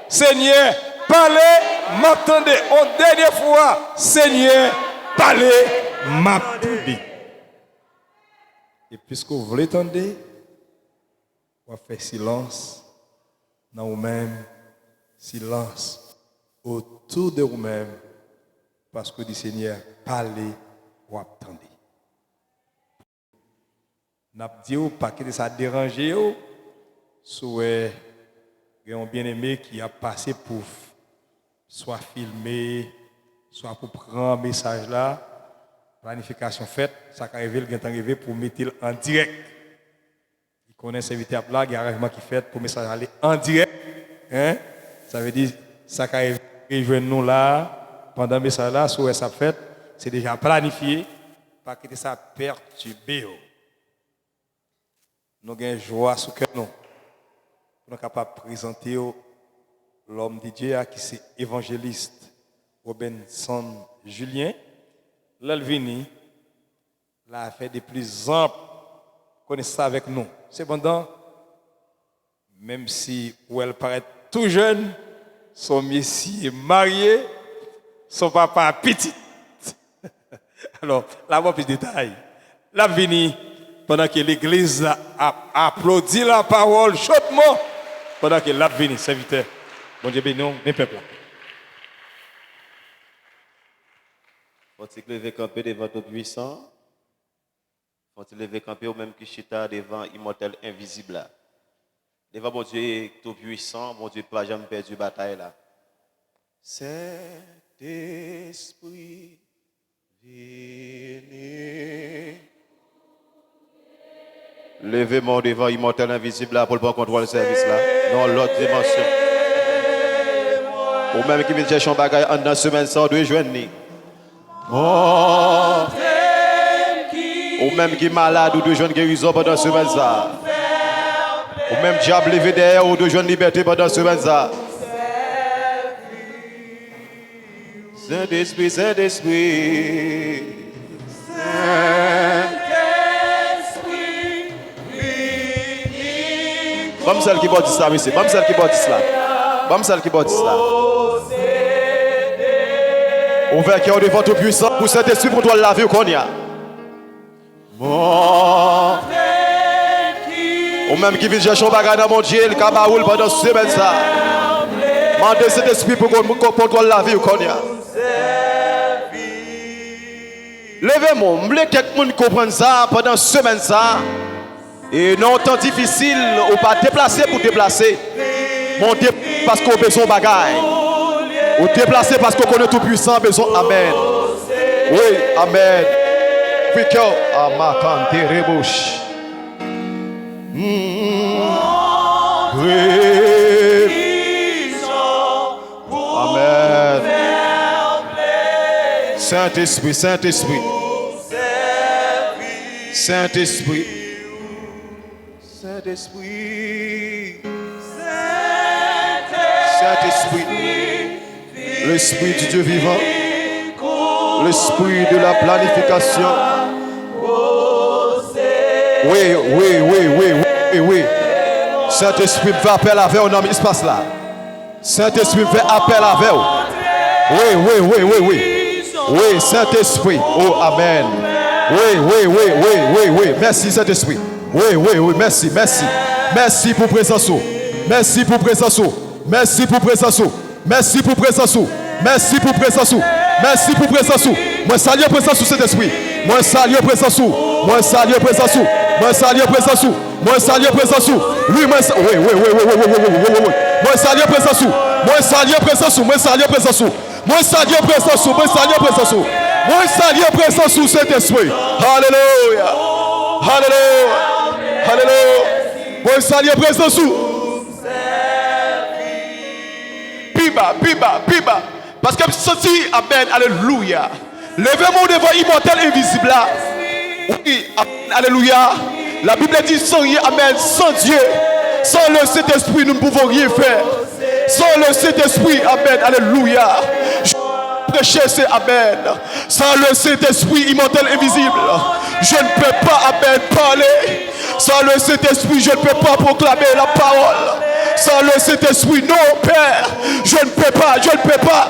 Seigneur, parlez, m'attendez. En dernière fois, Seigneur, parlez, m'attendez. Et puisque vous voulez attendre, on va faire silence dans vous-même, silence autour de vous-même, parce que le Seigneur, parlez ou attendez. N'a pas dit pas que ça dérange souhait un bien-aimé qui a passé pour soit filmer, soit pour prendre un message là, planification faite, ça arrive le temps arrivé pour mettre en direct. Il connaît cet invité là, il y a un arrangement qui fait pour message aller en direct. Hein? Ça veut dire ça arrive nous là pendant le message là, souhait ça fait, c'est déjà planifié, pas que ça perturbe. Nous avons joie sur que nous. Nous sommes capables de présenter l'homme de Dieu qui est évangéliste Robinson Julien. L'Alvini l'a fait de plus amples connaissances avec nous. Cependant, même si elle paraît tout jeune, son messie est marié, son papa petit. Alors, là, on va plus de détails. L'Alvini, pendant que l'église a applaudi la parole chaudement, pendant que l'a venu, serviteur, bon Dieu béni, mes peuples. Faut-il lever camper devant tout puissant? Faut-il lever camper au même qui chita devant immortel invisible là? Devant mon Dieu tout puissant, mon Dieu pas jamais perdu bataille là. Saint-Esprit, venez. Levez-moi devant immortel invisible là pour le bon contrôle du service là. Dans l'autre dimension. Ou même qui vient chercher un bagage en dans semaine sans deux joindre. Oh. Ou même qui est malade ou deux jeunes guérison pendant semaine ça. Ou même diable levé derrière ou deux jeunes liberté pendant semaine ça. Saint-Esprit, Saint-Esprit. Comme celle qui bâtit ça, monsieur. Comme celle qui bâtit cela. Comme celle qui bâtit cela. Ouvert cœur devant tout puissant pour cet esprit pour toi la vie qu'on y a. Bon. Ou même qui vient chercher un bagage dans mon Dieu, le cabaoul pendant ce semaine ça. Mandez cet esprit pour toi la vie qu'on y a. Levez-moi, je veux que tout le monde comprenne ça pendant ce semaine ça. Et non temps difficile, ou pas déplacer pour déplacer. Monter parce qu'on a besoin de bagaille. Ou déplacer parce qu'on connaît tout puissant, besoin. Amen. Oui, Amen. Piqueur, Amakante Rebouche. Oui. Amen. Saint-Esprit, Saint-Esprit. Saint-Esprit. Saint-Esprit, Saint-Esprit, l'Esprit du Dieu vivant, l'Esprit de la planification. Oui. Saint-Esprit fait appel avec vous dans l'espace là. Saint-Esprit fait appel avec vous. Oui, Saint-Esprit. Oh, Amen. Oui. Merci, Saint-Esprit. Oui, merci. Merci pour présence. Merci pour présence. Merci pour présence. Merci pour présence. Merci pour présence. Merci pour présence. Moi salue présence cet esprit. Moi salue présence. Moi salue présence. Moi salue présence. Moi salue présence. Lui moi oui. Moi salue présence. Moi salue présence. Moi salue présence. Moi salue présence. Moi salue présence. Moi salue présence cet esprit. Alléluia. Alléluia. Alléluia. Moi salue présence. Piba. Parce que je senti, amen, alléluia. Levez-moi devant immortel invisible là. Oui, alléluia. La Bible dit sans rien, amen, sans Dieu, sans le Saint-Esprit, nous ne pouvons rien faire. Sans le Saint-Esprit, amen, alléluia. Je prêche, c'est amen. Sans le Saint-Esprit immortel invisible, je ne peux pas, amen, parler. Sans le Saint-Esprit, je ne peux pas proclamer la parole. Sans le Saint-Esprit, non, Père, je ne peux pas, je ne peux pas.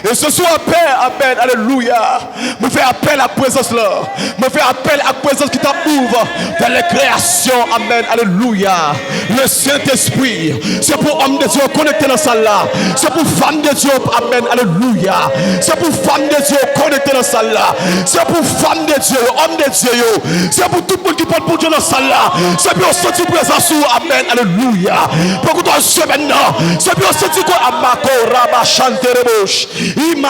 Et ce soir, Père, Amen, Alléluia, me fait appel à la présence là, me fait appel à la présence qui t'ouvre dans les créations, Amen, Alléluia. Le Saint-Esprit, c'est pour hommes de Dieu connectés dans la salle là, c'est pour femmes de Dieu, Amen, Alléluia. C'est pour femmes de Dieu connectés dans la salle là, c'est pour femmes de Dieu, hommes de Dieu, c'est pour tout le monde qui parle pour Dieu dans la salle là, c'est pour sentir présence, Amen, Alléluia. Pour que toi sois maintenant, c'est pour sentir quoi, Amako, Rabba, Chanterebouche. Amen,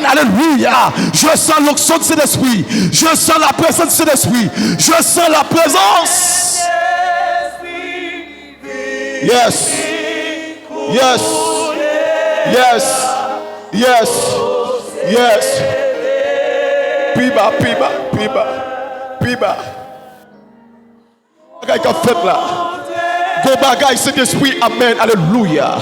alléluia. Je sens l'onction de cet esprit. Je sens la présence de cet esprit. Je sens la présence. Yes. Yes. Yes. Yes. Yes. Piba, piba, piba. Piba. Bagay qu'a fait là. Go bagay cet esprit. Amen, alléluia.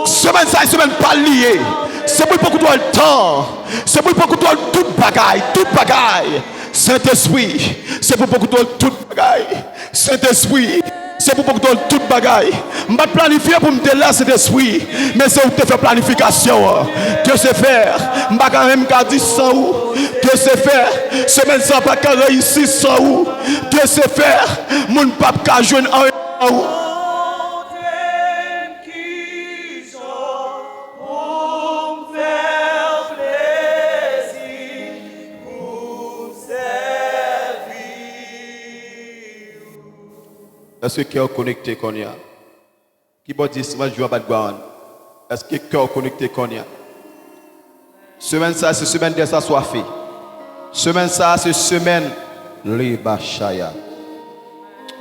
Semaine ça, semaine pas liée. C'est pour que tu aies le temps. C'est pour que tu aies toute bagaille. Toute bagaille. Saint-Esprit. C'est pour que tu aies toute bagaille. Saint-Esprit. C'est pour que tu aies toute bagaille. Je ne vais pas planifier pour me délasser Saint-Esprit. Mais c'est où tu fais planification. Dieu sait faire. Je ne vais pas même dire sans où. Dieu sait faire. Semaine ça, pas réussir sans où. Dieu sait faire. Mon pape qui a joué en où. Est-ce que cœur connecté qu'on y a? Qui peut dire moi je joue à background? Est-ce que cœur connecté qu'on y a? Semaine ça c'est semaine des assoiffés. Semaine ça c'est semaine les bachaya.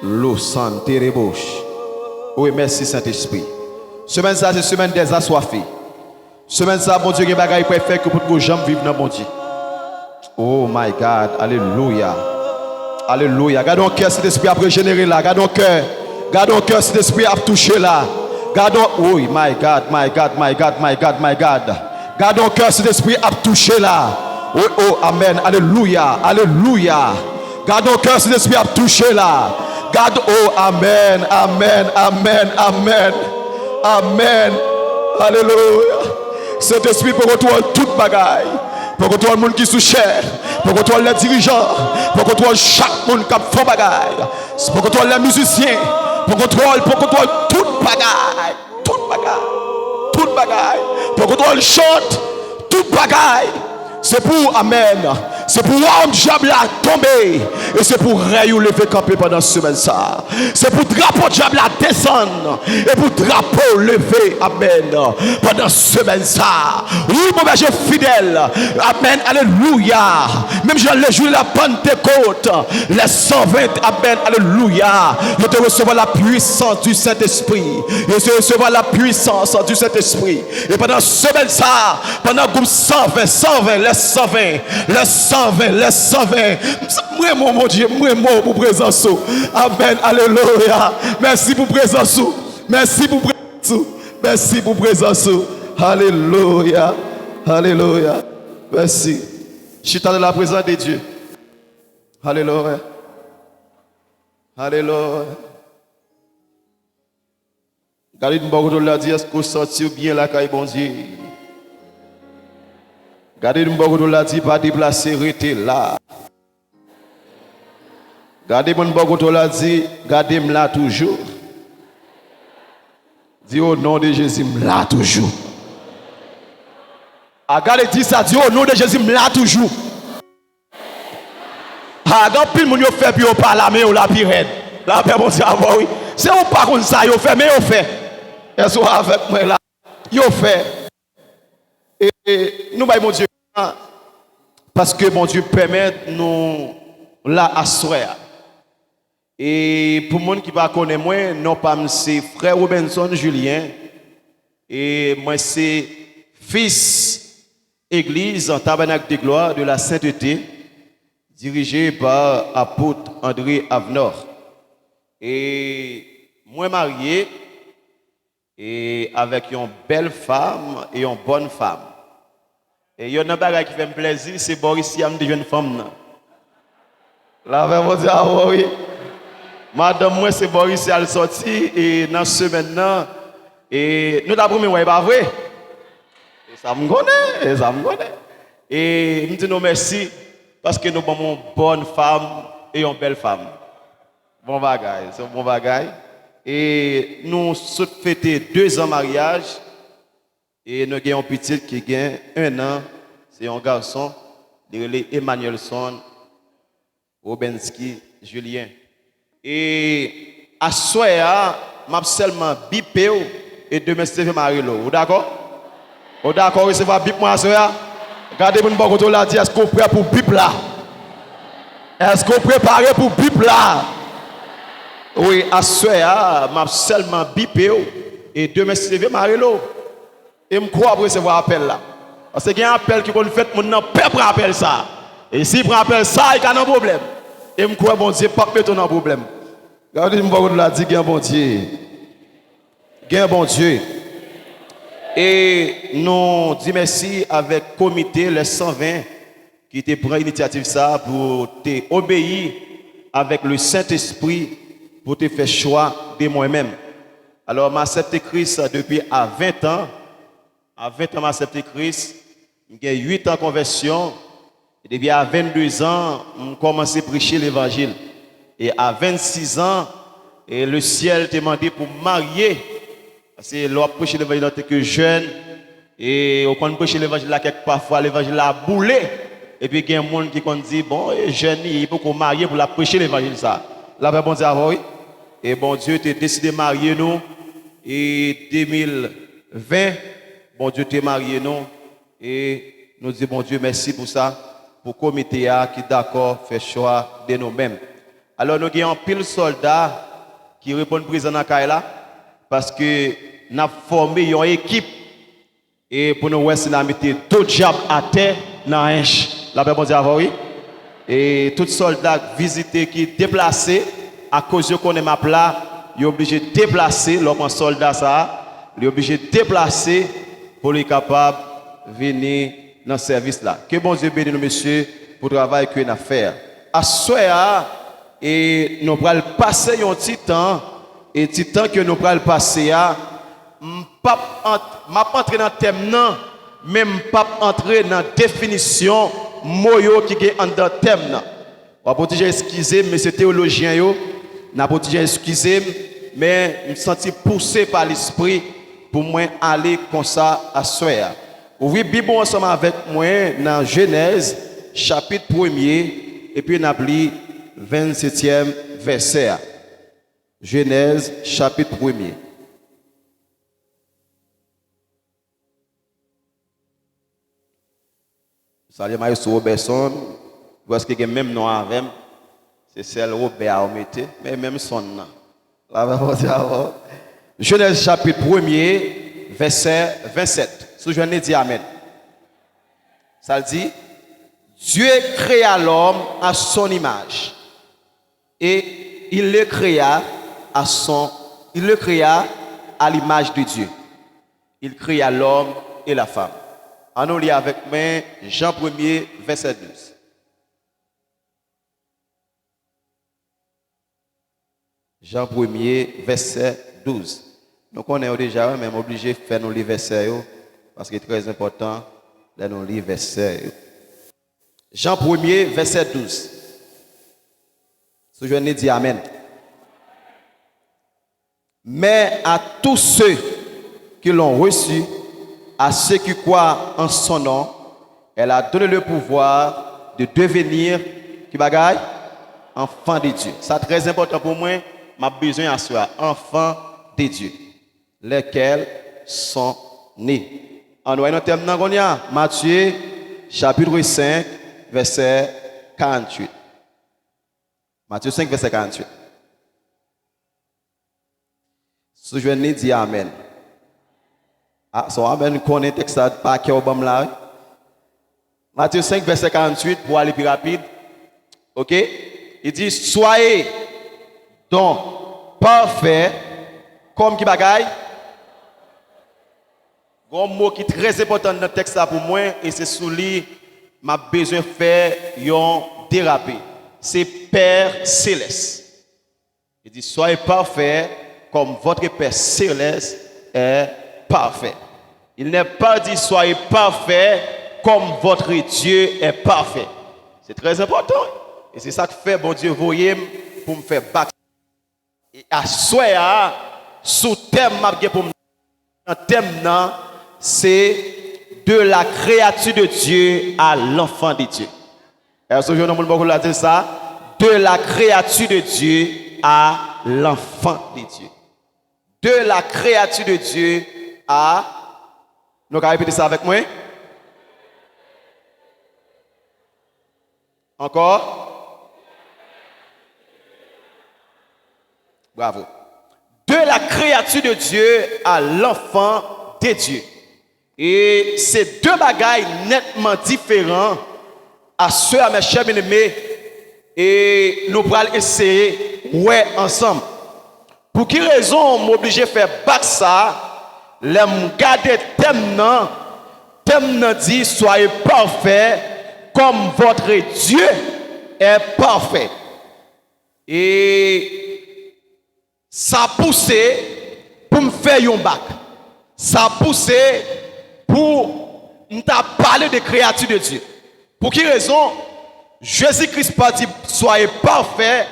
L'eau santé rebouche. Oui merci Saint-Esprit. Semaine ça c'est semaine des assoiffés. Semaine ça mon Dieu qui bagaille pour faire que pour que jambes vivent dans mon Dieu. Oh my God, alléluia. Alléluia. Gardons cœur cet esprit à régénérer là. Gardons cœur cet esprit à toucher là. Gardons, oui, my God, my God, my God, my God, my God. Gardons cœur cet esprit à toucher là. Oh, oh, amen, alléluia, alléluia. Gardons cœur cet esprit à toucher là. Garde, oh, amen, amen, amen, amen, amen, alléluia. Cet esprit pour retrouver toute bagaille. Pour que tout le monde qui sous cher, pour que tous les dirigeants, pour que chaque monde qui fait bagaille, pour que tous les musiciens, pour que toute bagaille, pour que tout chante, toute bagaille, c'est pour Amen. C'est pour l'homme diable à tomber. Et c'est pour rayon lever camper pendant ce semaine ça. C'est pour drapeau diable à descendre. Et pour drapeau lever. Amen. Pendant ce semaine ça. Oui, mon berger fidèle. Amen. Alléluia. Même je les jours de la Pentecôte. Les 120. Amen. Alléluia. Je te recevoir la puissance du Saint-Esprit. Je te recevoir la puissance du Saint-Esprit. Et pendant ce semaine ça. Pendant groupe 120, les 120. Les 120. Moi, mon Dieu, moi, pour présence. Amen. Alléluia. Merci pour présence. Merci pour présence. Merci pour présence. Alléluia. Alléluia. Merci. Je suis dans la présence de Dieu. Alléluia. Alléluia. Gardez une bonne chose là, dire est-ce qu'on sortit bien la caille, bon Dieu. Gardez mon bon la dit pas déplacer, rester là. Gardez mon bon la dit, gardez-moi là toujours. Dis au nom de Jésus, là toujours. Gardez dit ça, dis au nom de Jésus, là toujours. Quand pile moun yo fait puis on parle mais on la pirate. La paix bon Dieu oui. C'est on pas comme ça, yo fait mais on fait. Est-ce que avec moi là, yo fait. Et nous mon Dieu parce que mon Dieu permet nous là asseoir. Et pour monde qui va connaître moi, non pas c'est frère Robinson Julien et moi c'est fils église en tabernacle de gloire de la sainteté dirigé par apôtre André Avenor. Et moi marié et avec une belle femme et une bonne femme. Et il y a un bagage qui fait plaisir, c'est Boris Yam de jeune femme. La femme dit, ah oui. Madame, moi, c'est Boris, elle sorti et dans ce maintenant, et nous d'abord, mais pas vrai. Et ça me connaît. Et nous disons merci parce que nous avons une bonne femme et une belle femme. Bon bagaille, c'est un bon bagaille. Et nous sommes fêté 2 ans de mariage. Et nous avons un petit qui a 1 an. C'est un garçon, il est Emmanuelson Robinski Julien. Et à soir, je suis seulement bipé et demain c'est Marilo. Vous d'accord? Vous d'accord? Recevoir bip moi à soir? Regardez mon bon côté là, dit est-ce qu'on est prêt pour bip là? Est-ce qu'on est préparé pour bip là? Oui, à soir, je suis seulement bipé et demain c'est Marilo. Et je crois recevoir appel là. Parce qu'il y a un appel qui qu'on fait, mon nom peut prendre appel ça. Et s'il prend appel ça, il y a un problème. Et je crois bon Dieu pas mettre un problème. Regardez mon bon là, dit qu'il y a un bon Dieu. Il y a un bon Dieu. Et nous disons merci avec le comité les 120 qui te prend l'initiative ça pour te obéir avec le Saint-Esprit pour te faire choix de moi-même. Alors, je accepté Christ depuis à 20 ans. À 20 ans, je accepté Christ. J'ai 8 ans de conversion. Et depuis à 22 ans, je commencé à prêcher l'évangile. Et à 26 ans, et le ciel t'a demandé pour marier. Parce que l'on prêché l'évangile en tant que jeune. Et on prêche l'évangile là, parfois l'évangile a boulé. Et puis il y a un monde qui dit, bon, jeune, il faut qu'on marie pour la prêcher l'évangile ça. Là, bon Dieu, oui. Et bon Dieu t'a décidé de marier nous. Et 2020, bon Dieu t'a marié nous. Et nous disons, bon Dieu, merci pour ça. Pour le comité qui est d'accord, fait choix de nous-mêmes. Alors nous avons un pile soldats qui répondent présent dans Kaila parce que nous avons formé une équipe et pour nous nous avons mis tout job à terre dans un inch. La paix bon Dieu oui. Et tout soldat visité qui est déplacé à cause de qu'on est map là, il est obligé de déplacer l'homme soldat ça, il est obligé de déplacer pour être capable de venir dans ce service là. Que bon Dieu bénisse nous monsieur pour le travail que nous avons fait. À soir et nous allons passer un petit temps et petit temps que nous allons passer à pas entrer dans le thème non, même pas entrer dans la définition moyo qui est en dans thème là. On va déjà excuser monsieur théologien yo, n'a pas déjà excuser mais me senti poussé par l'esprit pour moi aller comme ça à soir. Ouvrez Bible ensemble avec moi dans Genèse chapitre 1er et puis n'abli 27e verset. Genèse chapitre 1er. Salut Maïs Robertson, parce qu'il y a même nom avec c'est celle Robert Aomete, mais même son nom. Genèse chapitre 1er verset 27. Si je ne dis Amen. Ça dit, Dieu créa l'homme à son image. Et il le créa à l'image de Dieu. Il créa l'homme et la femme. En nous lit avec moi Jean 1er, verset 12. Jean 1er, verset 12. Donc on est déjà même obligé de faire nos versets parce que c'est très important de nous lire versets. Jean 1er, verset 12. Ce je dis Amen. Mais à tous ceux qui l'ont reçu, à ceux qui croient en son nom, elle a donné le pouvoir de devenir, qui bagaille, enfant de Dieu. C'est très important pour moi, m'a besoin à soi, enfant de Dieu, lesquels sont nés. En voyant notre thème, Matthieu, chapitre 5, verset 48. Matthieu 5, verset 48. Ce je ne dis Amen. Ah, son Amen connaît le texte pas qui est au bas là. Matthieu 5, verset 48, pour aller plus rapide. Ok? Il dit, soyez donc parfaits comme qui bagaille. Un mot qui est très important dans le texte là pour moi, et c'est sous lui, m'a besoin de faire un dérapé. C'est Père Céleste. Il dit, soyez parfaits comme votre Père céleste est parfait. Il n'est pas dit, soyez parfaits comme votre Dieu est parfait. C'est très important. Et c'est ça que fait bon Dieu voyez pour me faire battre. Et à soi, sous thème, c'est de la créature de Dieu à l'enfant de Dieu. Est-ce que je vous dire ça? De la créature de Dieu à l'enfant de Dieu. De la créature de Dieu à... Nous allons répéter ça avec moi. Encore. Bravo. De la créature de Dieu à l'enfant de Dieu. Et ces deux bagailles nettement différents à ceux à mes chers bien-aimés. Et nous allons essayer ouais ensemble. Pour quelle raison m'obliger à faire back ça? L'aime garder thème dit soyez parfaits comme votre Dieu est parfait. Et ça a poussé pour me faire un bac. Ça a poussé pour me parler de créature de Dieu. Pour quelle raison? Jésus-Christ pas dit soyez parfaits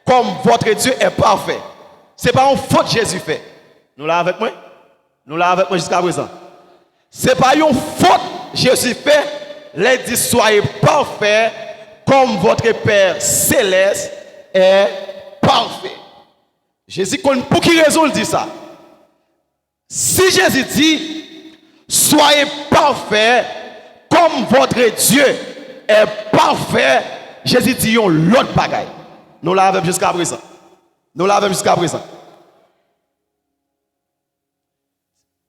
comme votre Dieu est parfait. Ce n'est pas une faute Jésus fait. Nous l'avons avec moi? Nous l'avons avec moi jusqu'à présent. Ce n'est pas une faute Jésus fait. Il dit soyez parfaits comme votre Père céleste est parfait. Jésus, pour quelle raison il dit ça? Si Jésus dit soyez parfaits comme votre Dieu est parfait, Jésus dit l'autre bagaille. Nous l'avons jusqu'à présent. Nous l'avons jusqu'à présent.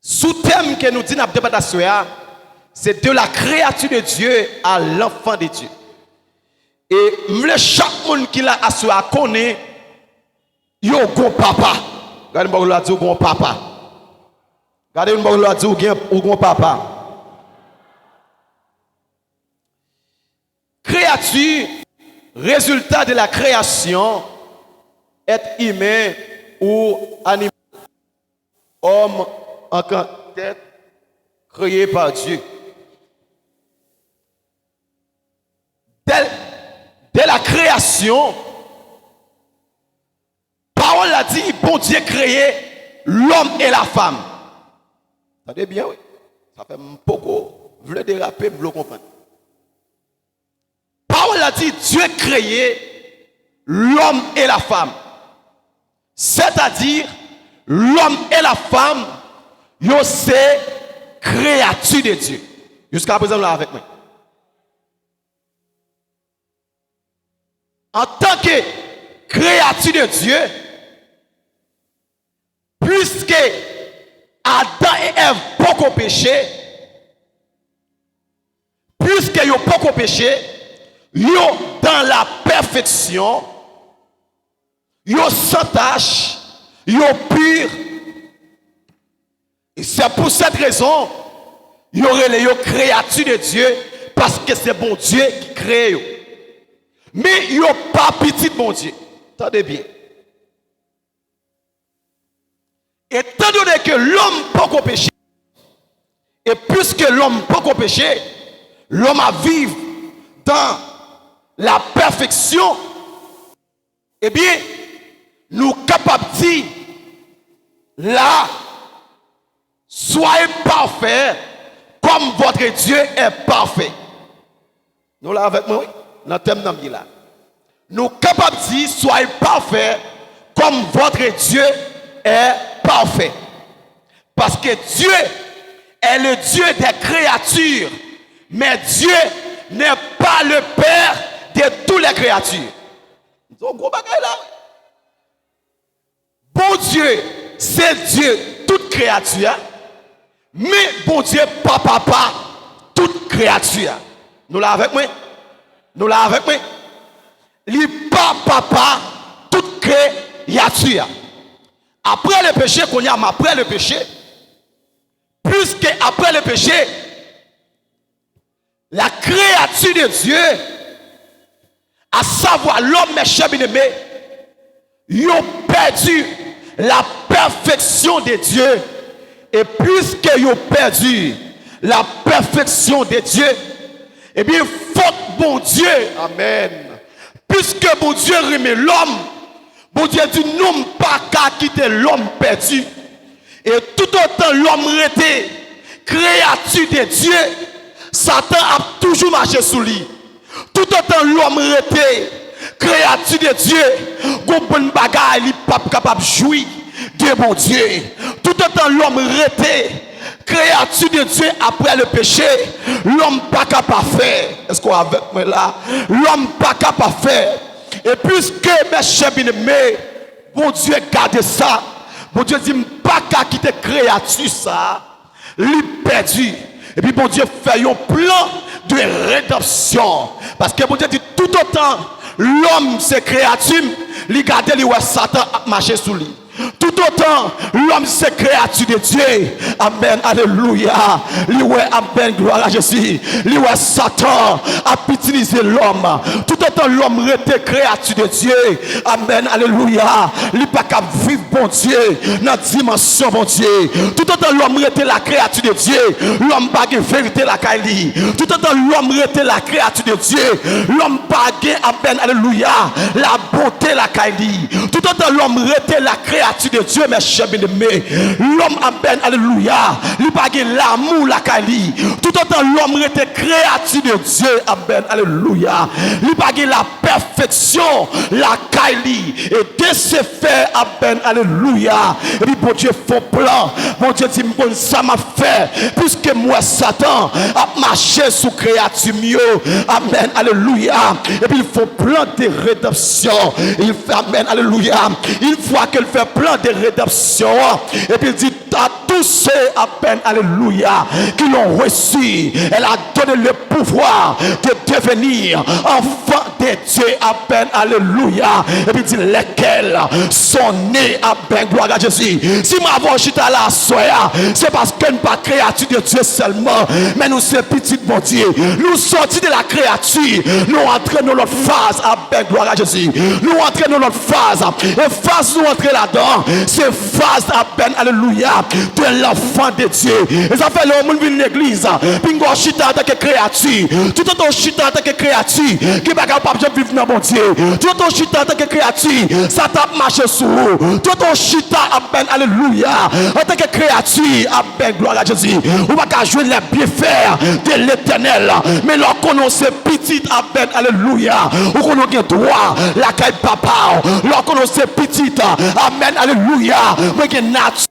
Sous-thème que nous disons dans la débattation, c'est de la créature de Dieu à l'enfant de Dieu. Et chaque monde qui l'a assuré à connaître, il y a un bon papa. Regardez-moi le dit bon papa. Regardez-moi le dit un bon papa. Créature, résultat de la création, être humain ou animal, homme en tant que tête, créé par Dieu. Dès la création, parole a dit, bon Dieu créé l'homme et la femme. Ça dit bien, oui. Ça fait beaucoup, vous voulez déraper, vous voulez comprendre. Parole a dit, Dieu créé l'homme et la femme. C'est-à-dire, l'homme et la femme, ils sont créatures de Dieu. Jusqu'à présent, là avec moi. En tant que créature de Dieu, puisque Adam et Ève beaucoup péché, puisque ils ont beaucoup péché, ils sont dans la perfection, ils sont sans tache, ils sont purs. Et c'est pour cette raison, ils auraient les créatures de Dieu, parce que c'est bon Dieu qui crée. Mais ils n'ont pas petit bon Dieu. Attendez bien. Étant donné que l'homme peut pas pécher, et puisque l'homme peut pas pécher, l'homme a vivre dans la perfection, eh bien, nous sommes capables de dire, là, soyez parfaits comme votre Dieu est parfait. Nous là avec moi, oui? Dans le thème de là. Nous sommes capables de dire, soyez parfaits comme votre Dieu est parfait. Parce que Dieu est le Dieu des créatures, mais Dieu n'est pas le Père de toutes les créatures. Donc, gros bagaille là. Bon Dieu, c'est Dieu, toute créature. Mais bon Dieu, papa, toute créature. Nous l'avons avec moi? Nous l'avons avec moi? Il pas papa, toute créature. Après le péché, qu'on y a, après le péché, puisque après le péché, la créature de Dieu, à savoir l'homme, mes chers bien-aimés, ils ont perdu la perfection de Dieu. Et puisque ils ont perdu la perfection de Dieu, eh bien, faut bon Dieu, amen. Puisque bon Dieu remet l'homme, bon Dieu dit, nous pas qu'à quitter l'homme perdu. Et tout autant l'homme était créature de Dieu, Satan a toujours marché sous lui. Tout autant l'homme était créature de Dieu, gon bonne bagaille, il n'est pas capable de jouir de mon Dieu. Tout autant l'homme était créature de Dieu après le péché, l'homme pas capable de faire. Est-ce qu'on est avec moi là? L'homme pas capable de faire. Et puisque mes chers bien-aimés, bon Dieu garde ça, bon Dieu dit pas qu'à quitter créature ça, lui perdu. Et puis bon Dieu fait un plan de rédemption. Parce que bon Dieu dit tout autant l'homme c'est créature, lui garde lui ouais Satan a marché sous lui. Tout autant l'homme c'est créature de Dieu. Amen, alléluia. Lui ouais, amen, gloire à Jésus. Lui ouais, Satan a utilisé l'homme. Tout autant l'homme était créature de Dieu. Amen, alléluia. Lui pas qu'à vivre bon Dieu dans la dimension bon Dieu. Tout autant l'homme était la créature de Dieu. L'homme pas de vérité la caille. Tout autant l'homme était la créature de Dieu. L'homme pas de, amen, alléluia, la bonté la caille. Tout autant l'homme était la créature de Dieu, mes chers bien-aimés. L'homme, amen, alléluia, il pas l'amour la caille. Tout autant l'homme était créature de Dieu, amen, alléluia. Il pas la perfection la caille. Et de ce fait, amen, alléluia. Et puis bon Dieu fait plan. Bon Dieu dit bon ça m'a fait puisque moi Satan a marché sous créature mieux. Amen, alléluia. Et puis il faut plan de rédemption. Il fait amen, alléluia. Il voit qu'il fait plan de rédemption. Et puis il dit à tous ceux, amen, alléluia, qui l'ont reçu, elle a donné le pouvoir de devenir enfants de Dieu, amen, alléluia. Et puis il dit lesquels sont nés, amen, gloire à Jésus. Si ma voix chita là, c'est parce que nous ne sommes pas créatures de Dieu seulement, mais nous sommes petits bon Dieu. Nous sortis de la créature, nous entrons dans notre phase, amen, gloire à Jésus. Nous entrons dans notre phase, et phase nous entrons là-dedans, c'est phase, amen, alléluia, de l'enfant de Dieu. Et ça fait le monde vient l'église, puis nous chita en tant que créature, tout le temps chita en tant que créature, qui va pas vivre dans mon Dieu. Tout le temps chita en tant que créature, ça tape marché sur vous. Tout le temps chita, amen, alléluia, en tant que créature, amen, gloire à Jésus. On va pas jouer les bienfaits de l'éternel, mais lorsqu'on est petit, amen, alléluia, ou qu'on a droit, la caille papa, lorsqu'on est petit, amen, alléluia, moi qui nature.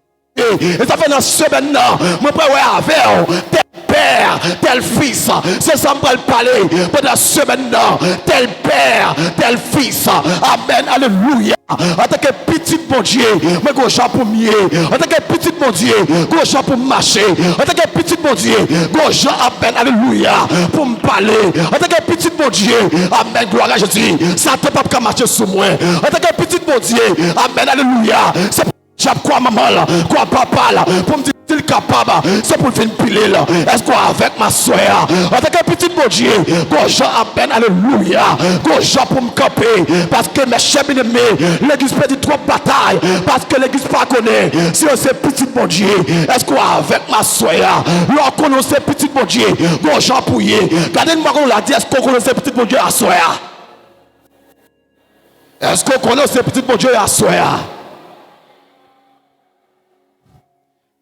Et ça fait dans ce semaine-là, moi je avec tel père, tel fils. C'est ça que je vais parler pendant ce semaine-là. Tel père, tel fils. Amen, alléluia. En tant que petit bon Dieu, moi je vais pour mieux. En tant que petit bon Dieu, je vais pour marcher. En tant que petit bon Dieu, je vais, amen, alléluia, pour me parler. En tant que petit bon Dieu, amen, gloire à Jésus. Ça ne peut pas marcher sur moi. En tant que petit bon Dieu, amen, alléluia. J'aime quoi maman là, quoi papa là, pour me dire qu'il est capable, c'est pour venir piler là. Est-ce qu'on avec ma soeur, en tant que petit bon Dieu, gauche à peine, alléluia, gauche pour me camper, parce que mes chers bien-aimés, l'église perd trop de bataille, parce que l'église pas connaît, si on sait petit bon Dieu, est-ce qu'on avec ma soeur, lorsqu'on connaît petit bon Dieu, gauche à pouiller, regardez-moi qu'on l'a dit, est-ce qu'on connaît petit bon Dieu à soeur? Est-ce qu'on connaît petit bon Dieu à soeur?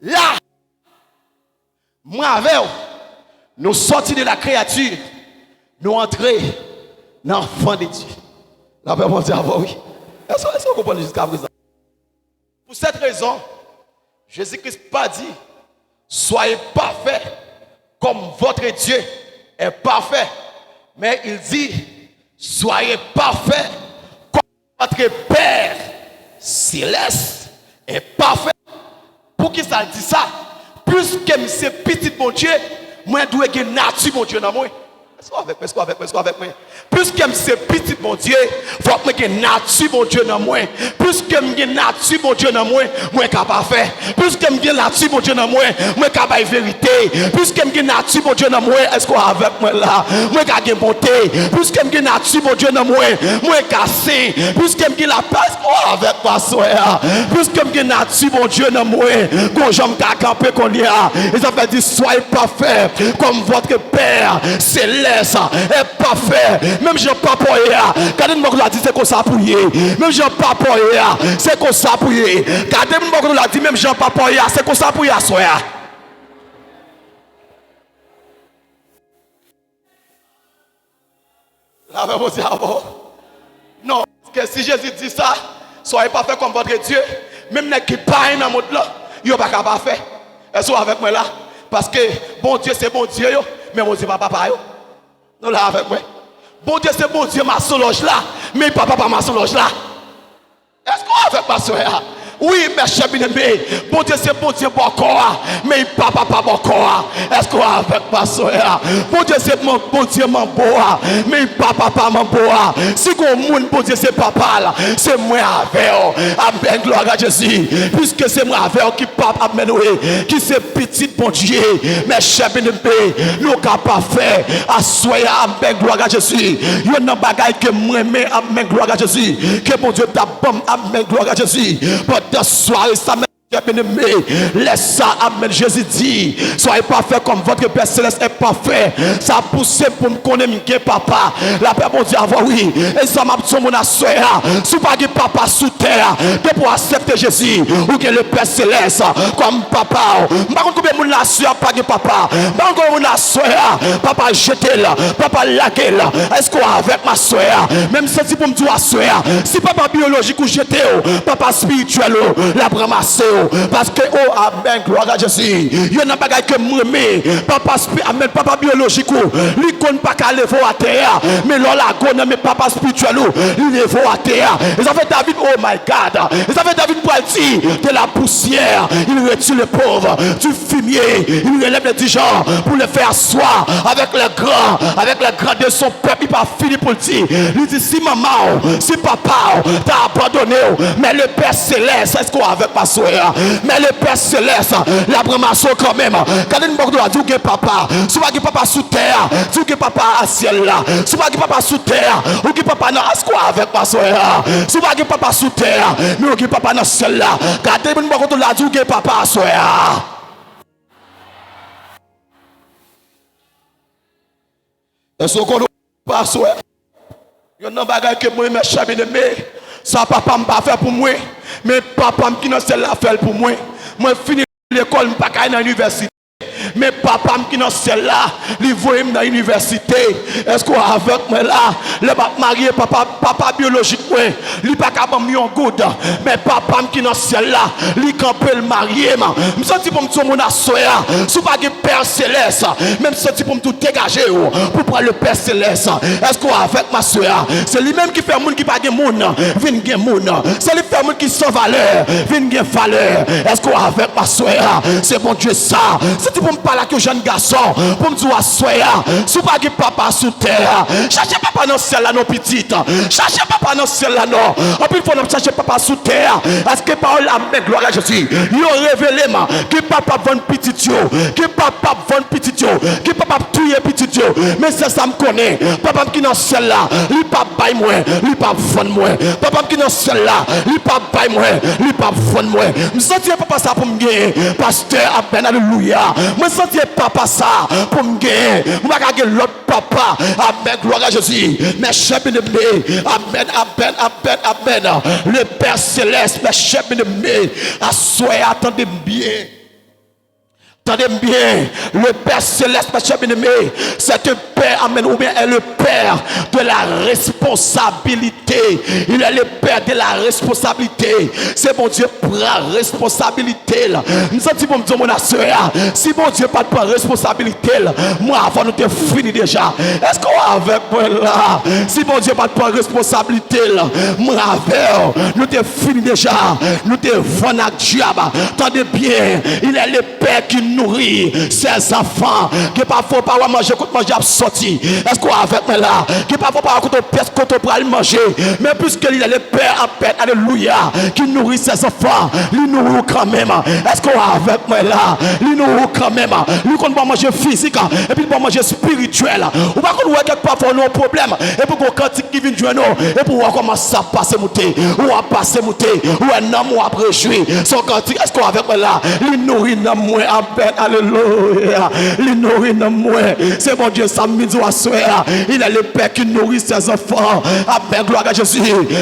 Là, moi avec nous sortis de la créature, nous entrés dans l'enfant de Dieu. La paix dire oui. Est-ce que vous comprenez jusqu'à présent? Pour cette raison, Jésus-Christ pas dit soyez parfaits comme votre Dieu est parfait, mais il dit soyez parfaits comme votre Père céleste est parfait. Pour qui ça dit ça? Plus que c'est petit mon Dieu, moi je dois avoir nature mon Dieu dans moi. Est-ce qu'on avec moi? Plus que c'est petit, mon Dieu, faut que je nature, mon Dieu, dans moi. Plus que je nature, mon Dieu, dans moi, moi, capable faire. Plus que je nature, mon Dieu, dans moi, moi, capable vérité. Plus que je nature, mon Dieu, dans moi, est-ce qu'on avec moi là? Moi, capable bonté. Plus que je nature, mon Dieu, dans moi, moi, cassé. Plus que je la passe, moi, avec moi, soeur. Plus que je nature, mon Dieu, dans moi, quand j'aime camper qu'on y a. Et ça fait dire, soyez parfait comme votre Père céleste est parfait. Même Jean Papa, regardez-moi qu'on l'a dit, c'est qu'on s'appuie. Même Jean Papa, c'est qu'on s'appuie. Regardez-moi qu'on l'a dit, même Jean Papa, c'est qu'on s'appuie à soi. Là, vous dire non, parce que si Jésus dit ça, soyez parfait comme votre Dieu. Même les qui parlent dans le monde là, ils ne sont pas faire. Est-ce que vous avec moi là? Parce que bon Dieu, c'est bon Dieu, mais mon Dieu, pas papa. Nous là avec moi. Bon Dieu, c'est bon Dieu, ma solange là, mais papa, pas ma solange là. Est-ce qu'on avec ma soeur? Oui, mes chers bien-aimés, bon Dieu, c'est bon Dieu, bon corps, mais papa, pas bon corps. Est-ce qu'on avec ma soeur? Bon Dieu, c'est bon Dieu, mon boa, mais papa, pas mon boa. Si on monde, bon Dieu, c'est papa là, c'est moi avec eux. Amen, gloire à Jésus. Puisque c'est moi avec eux qui papa, amen, qui c'est petit, bon Dieu, mes chers bien-aimés, nous capables de faire, à soya, amen, gloire à Jésus. Il y a un bagage que moi, mais amen, gloire à Jésus. Que mon Dieu, ta bombe, amen, gloire à Jésus. De soirée, ça bien-aimé, laisse ça, amen. Jésus dit, soyez parfait comme votre Père Céleste est parfait. Ça a poussé pour me connaître papa. La paix, mon Dieu, avoir oui. Et ça m'a dit, mon assoya, si pas de papa sous terre, de pour accepter Jésus, ou que le Père Céleste, comme papa. Par contre, combien de mon assoya, pas de papa. Par contre, mon assoya, papa jeté là, papa lagué là. Est-ce qu'on avec ma soya, même si pour me dire assoya, si papa biologique ou jeté, papa spirituel, la ramassé. Parce que, oh, amen, gloire à Jésus. Il y a un bagage que moi, papa, amen, papa biologique, l'icône pas qu'à lever à terre, mais là, la mais papa spirituel, il lève à terre. Et ça fait David, oh my God, et ça fait David pour dire, de la poussière, il retire les pauvres, du fumier, il relève les dirigeants pour le faire asseoir avec les grands de son peuple, il pas fini pour le dire. Il dit, si maman, si papa t'a abandonné, mais le Père Céleste, est-ce qu'on a avec ma soeur? Mais le Père Céleste, la bramasso quand même. Quand il me dit que papa, si vous avez papa sous terre, si vous avez papa à ciel là, si vous avez papa sous terre, ou que papa n'a quoi avec ma soeur, si vous avez papa sous terre, mais ou que papa dans ciel là, quand il me dit que papa à soeur. Est-ce qu'on ne pas soeur? Il y a un bagage que moi, mes chers bien-aimés, ça papa m'a fait pour moi, mais papa qui n'a pas fait pour moi. Moi fini l'école, je pas dans l'université. Mais papa qui n'a pas là, il voit dans l'université. Est-ce qu'on avec moi là, le marié papa biologique, il pas capable de good. Mais papa qui n'a pas là, il campé le marié. Je sens pour me dire mon assoya, si pas de Père Céleste, même senti pour me tout dégager pour prendre le Père Céleste. Est-ce qu'on avec ma soeur? C'est lui-même qui fait monde qui pas de monde, vient gen monde. C'est lui qui fait monde qui sans valeur, vient gen valeur. Est-ce qu'on avec ma soeur? C'est bon Dieu ça. C'est pour me parler avec un jeune garçon, pour me dire assoya, si pas de papa sous terre, cherchez papa dans le ciel là non petite, cherchez papa dans le ciel là non. En plus il faut chercher papa sous terre. Est-ce que parole amen gloire à Jésus. Ils ont révélé que papa vend petit que papa vend petit que papa tuer petit mais c'est ça me connaît. Papa qui dans le ciel là, il pas bail moi, il pas vendre moi. Papa qui dans le ciel là, il pas bail moi, il pas vendre moi. Me sentir papa ça pour me gagner. Pasteur amen alléluia. Me sentir papa ça pour me gagner. On va gagner l'autre papa. Amen gloire à Jésus. Mes chers bien-aimés, amen amen amen amen. Le Père Céleste, mes chers bien-aimés, assoyez, attendez bien. Attendez bien, le Père Céleste, mes chers bien-aimés, c'est un Père, amen, ou bien est le Père de la responsabilité. Il est le Père de la responsabilité. C'est bon Dieu prend la responsabilité. Nous sommes dit, bon Dieu, mon soeur, si bon Dieu pas de responsabilité, moi avant nous te fini déjà. Est-ce qu'on a avec moi là? Si bon Dieu pas de responsabilité, moi avec nous te fini déjà. Nous te venons à diable. Attendez bien, il est le Père qui nourrit ses enfants, que parfois pas manger contre manger absent, sorti. Est-ce qu'on est avec moi là? Qui parfois pas contre pièce contre pour aller manger. Mais puisqu'il est le Père à peine, alléluia, qui nourrit ses enfants, il nourrit quand même. Est-ce qu'on est avec moi là? Il nourrit quand même. Lui qu'on va manger physique et puis va manger spirituel. Ou pas qu'on voit quelque part pour nos problèmes. Et pour qu'on cantique qui vient de nous. Et pour voir comment ça passe monter. Ou à passer monter. Ou un homme ou après jouer. Son cantique, est-ce qu'on est avec moi là? Il nourrit dans moi à peine, alléluia. Il nourrit dans moi. C'est mon Dieu, ça me dit à soir. Il est le Père qui nourrit ses enfants. Amen, gloire à Jésus.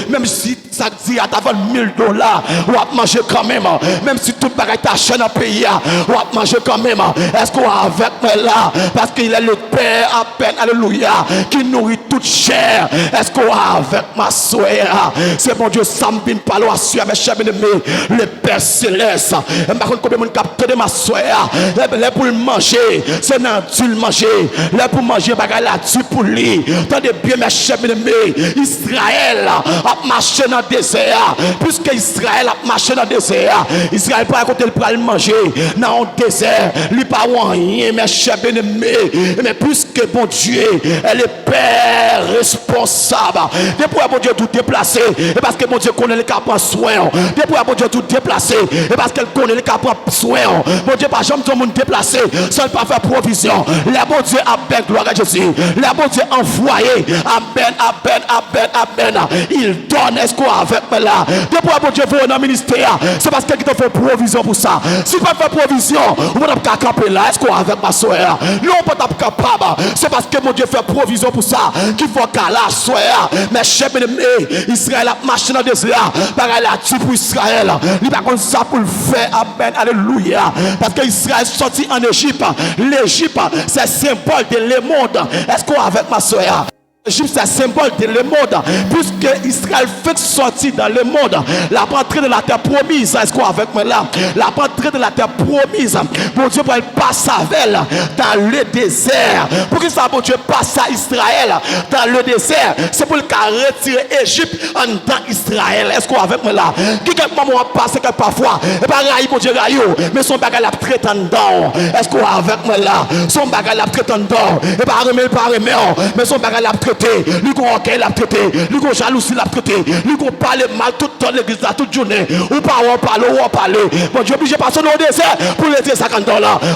Même si ça dit à t'avoir $1000, ou à manger quand même. Même si tout paraît ta chaîne à payer, ou à manger quand même. Est-ce qu'on est avec moi là? Parce qu'il est le Père à peine, alléluia, qui nourrit toute chair. Est-ce qu'on est avec ma soeur? C'est mon Dieu, ça me vient pas à soeur, mes chers bien-aimés. Le Père céleste. Et par contre, combien de capte de ma soeur? Les pour le manger, c'est non, tu le manger. Les pour manger, bagaille là, tu pour lui. Tendez bien, mes chers bien-aimés. Israël a marché dans le désert. Puisque Israël a marché dans le désert, Israël pas à côté pour le manger dans le désert. Il n'y a pas rien, mes chers bien-aimés. Mais puisque bon Dieu est le Père responsable, depuis bon Dieu tout déplacé, et parce que bon Dieu connaît les cas prendre soin. Depuis bon Dieu tout déplacé, et parce qu'elle connaît les cas prendre soin. Bon Dieu pas jamais tout le monde déplacé, sans pas faire provision. Le bon Dieu avec gloire à Jésus. Le bon Dieu envoyé. Amen, amen, amen, amen. Il donne, est-ce qu'on avec moi là? Depuis bon Dieu vous dans le ministère, c'est parce qu'il te fait provision pour ça. Si vous ne faites pas provision, vous ne pouvez pas camper là. Est-ce qu'on avec ma soeur? Non, on ne peut pas capable. C'est parce que mon Dieu fait provision pour ça. Qu'il faut qu'à la soeur. Mais chers bien-aimés, Israël a marché dans le désert. Pareil là, tu pour Israël. Il n'a pas comme ça pour le faire. Amen, alléluia. Parce que Israël est sorti en Égypte. L'Égypte, c'est symbole de le monde. Est-ce qu'on avec ma soeur? L'Égypte, c'est symbole de le monde. Puisque Israël fait sortir dans le monde, la rentrée de la terre promise. Est-ce qu'on avec moi là? La rentrée de la terre promise. Bon Dieu, pour elle passe avec elle dans le désert. Pour que ça, bon Dieu, passe à Israël dans le désert. C'est pour le cas retirer Égypte en dans Israël. Est-ce qu'on avec moi là? Qui quelque moment passe quelque parfois? Et pas raï, bon Dieu, raïo. Mais son bagage la traite en dedans. Est-ce qu'on avec moi là? Son bagage la traite en dedans. Et pas remettre, pas remettre. Mais son bagage la traite. Lui qu'on orgueil l'a traité, lui qu'on jalousie l'a traité, lui qu'on parle mal tout le temps l'église là toute journée. Ou pas on parle. Bon Dieu obligé de passer dans le désert pour retirer $50.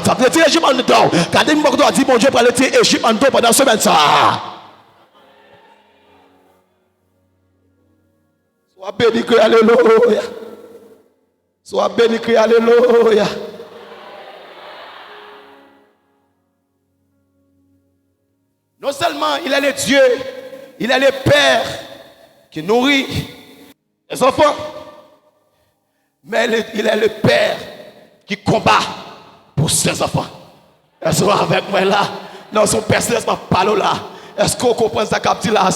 Faut que retirer Égypte en dedans. Quand il m'a dit bon Dieu pour retirer Égypte en dedans pendant semaine ça. Sois béni que alléluia. Sois béni que alléluia. Non seulement il est le Dieu, il est le Père qui nourrit les enfants, mais il est le Père qui combat pour ses enfants. Est-ce que avec moi là? Non, son Père céleste m'a parlé là. Est-ce qu'on comprend ça qu'a dit là?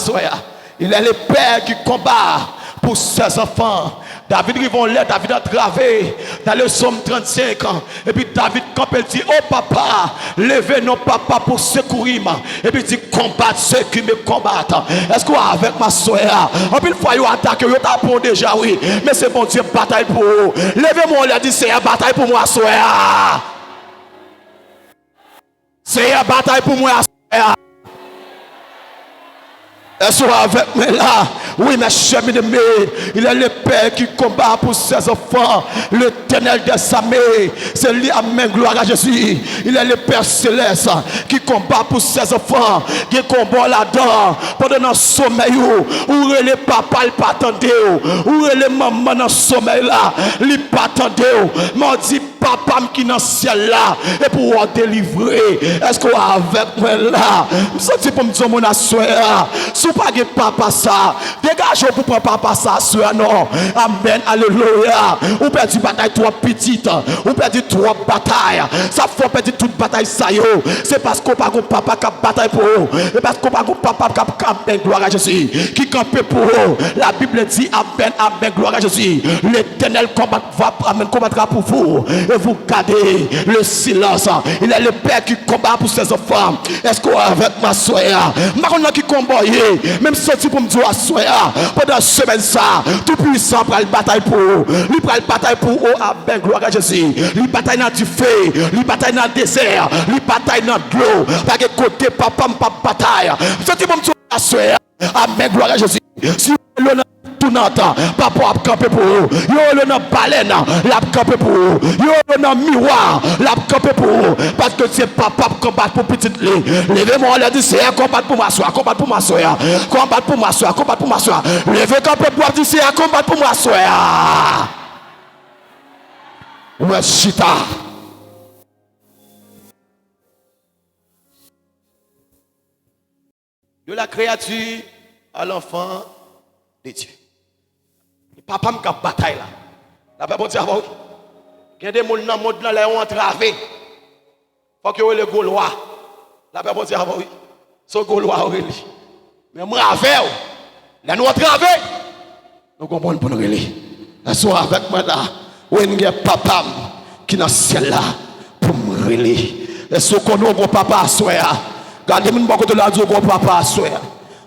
Il est le Père qui combat pour ses enfants. David Rivonlet, David a travé dans le psaume 35 ans. Et puis David, quand il dit, oh papa, levez nos papa pour secourir. Et puis il dit, combattre ceux qui me combattent. Est-ce qu'on est avec ma soeur? En plus, il faut attaquer, il t'apprend déjà, oui. Mais c'est bon Dieu, bataille pour vous. Levez-moi, on a dit, c'est une bataille pour moi, soeur. C'est une bataille pour moi, soeur. Est-ce qu'on est avec moi là? Oui, mes chers bien-aimés, il est le Père qui combat pour ses enfants. L'Éternel des armées, c'est lui, amen, gloire à Jésus. Il est le Père céleste qui combat pour ses enfants, qui combat là-dedans. Pendant le sommeil, où les papas ne pas attendre, où les mamans dans le sommeil là, ils ne pas attendre. M'ont dit, papa qui est dans le ciel là, et pour délivrer. Est-ce qu'on est avec moi là? Je me sens pour me dire, mon soeur, si vous n'avez pas papa ça, dégagez pour prendre papa ça, soeur, non. Amen, alléluia. Ou perdu bataille trop petite, ou perdu trop bataille. Ça faut perdre toute bataille ça yo. C'est parce qu'on pas un papa qui bataille pour eux. Et parce qu'on pas un papa qui campe, gloire à Jésus. Qui campe pour eux. La Bible dit, amen, amen, gloire à Jésus. L'Éternel combattra pour vous. et vous gardez le silence. Il est le Père qui combat pour ses enfants. Est-ce qu'on avec ma soeur? Maintenant qui combat, même sorti pour me dire à soeur, pendant la semaine ça, tout puissant pour la bataille pour eux. Il prend la bataille pour eux avec gloire à Jésus. Il bataille dans du feu, il bataille dans le désert, il bataille dans l'eau. Pas que côté papa pas bataille. Sorti pour me dire à soeur, avec gloire à Jésus. Si l'on tout n'entend, papa a campé pour eux. Yo le baleine, l'a campé pour eux. Yo le miroir, l'a campé pour eux. Parce que c'est papa qui combat pour petite lit. Levez-moi, on l'a dit, c'est un combat pour ma soeur, combat pour ma soeur. Combat pour ma soeur, combat pour ma soeur. Levez campé pour dire, c'est un combat pour ma soeur. Ouais, chita. De la créature à l'enfant de Dieu. Papa m'a bataille là. La paix bon Dieu avant. Il y a des gens dans le monde là qui ont entravé. Faut que le Gaulois. La paix bon Dieu avant. Ce Gaulois aurait dit. Mais moi avec là nous entravé. Nous comprenons pour nous relais. La soir avec moi là. Où il y a papa qui dans le ciel là pour me relais. Est-ce qu'on a un papa à soir? Gardez-moi beaucoup de la Dieu au papa à soir.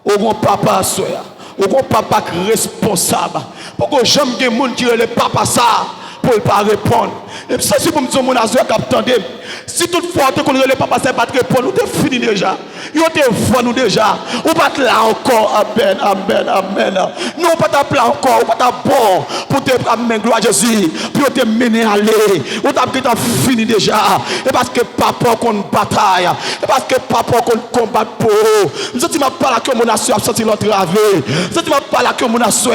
Au papa à soir. Ou bon papa responsable. Pourquoi j'aime que les gens qui le papa ça pour ne pas répondre. Et ça c'est pour me dire mon azur qui attendait. Si toutefois tu connais le papa ça pas répondre, nous t'es fini déjà. Yo t'es nous déjà. Ou pas là encore. Amen, amen, amen. Nous pas ta plan encore, ou pas ta bon pour te amener gloire à Jésus, pour te mener à aller. Ou t'as fini déjà. Et parce que papa qu'on bataille, et parce que papa qu'on combat pour. Je dis pas là que mon azur a senti l'entravé. Je dis pas là que mon azur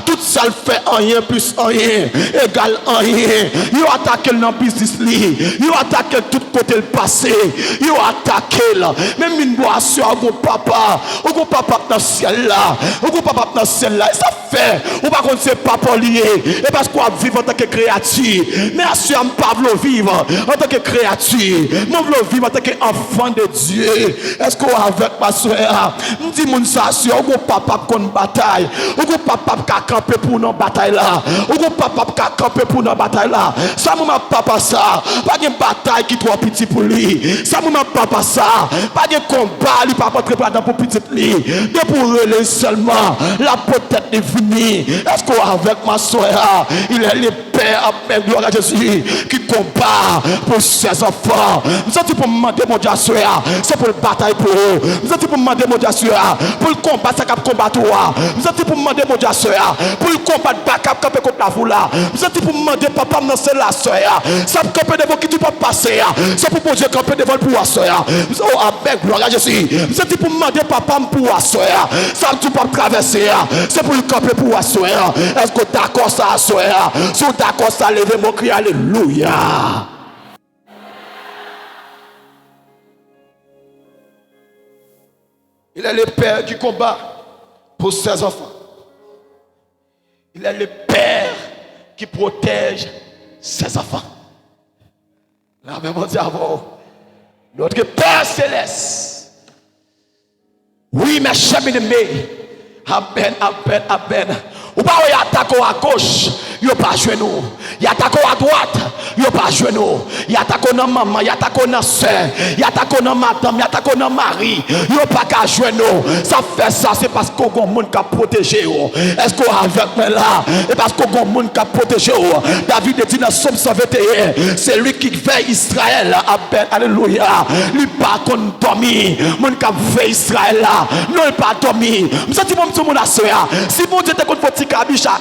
tout ça le fait rien plus rien égal rien. Yo attaqué dans business li, yo attaqué tout côté le passé, yo attaqué là. Même une boisson au papa dans le ciel là, au papa dans le ciel là. Ça fait, ou pas contre c'est papa lié. Et parce qu'on vivre en tant que créature. Mais assure pas vivre en tant que créature. Nous voulons vivre en tant qu'enfant de Dieu. Est-ce qu'on avec ma soeur, nous dit mon ça sur au papa qu'on bataille, au papa qui camper pour nos bataille là, au papa qui camper pour nos bataille là. Ça mon papa ça, pas de bataille qui trop petit pour lui. Ça mon papa ça, pas de combat lui papa très pas pour petit lui. De pour relais seulement la peut-être est venue. Est-ce qu'on avec ma soeur, il est le Père avec gloire à Jésus qui combat pour ses enfants. Nous sommes pour demander mon Dieu soeur, c'est pour le bataille pour eux. Nous sommes pour demander mon Dieu soeur, pour le combat ça cap combattre. Nous sommes pour demander mon Dieu soeur, pour le combat cap camper contre la foule. Nous sommes pour demander papa non c'est la soeur. Ça camper devant qui tu peux passer. C'est pour mon Dieu camper devant pour la soeur. Nous sommes avec gloire à Jésus. Nous sommes pour demander papa pour la soeur. Ça tu peux traverser. C'est pour le camper pour la soeur. Est-ce que d'accord ça soeur? Si d'accord ça levez mon cri alléluia. Il est le Père qui combat pour ses enfants. Il est le Père qui protège ses enfants. La même on dit avant, notre Père céleste. Oui, mes chers bien-aimés. Amen, amen, amen. Ou pas y attaquer à gauche, yo pas jouer nous. Y attaquer à droite, yo pas jouer nous. Y attaquer dans maman, y attaquer dans sœur, y attaquer dans madame, y attaquer dans mari, yo pas qu'à jouer nous. Ça fait ça c'est parce qu'on a un monde qui a protégé. Est-ce qu'on avec moi là? Et parce qu'on a un monde qui a protégé. David dit dans Somme 121, c'est lui qui veille Israël. Amen, alléluia. Lui pas qu'on dormi, monde qui veille Israël là. Non, il pas dormi. Vous sentez mon petit monde à soeur. Si mon Dieu te contre petit cabicha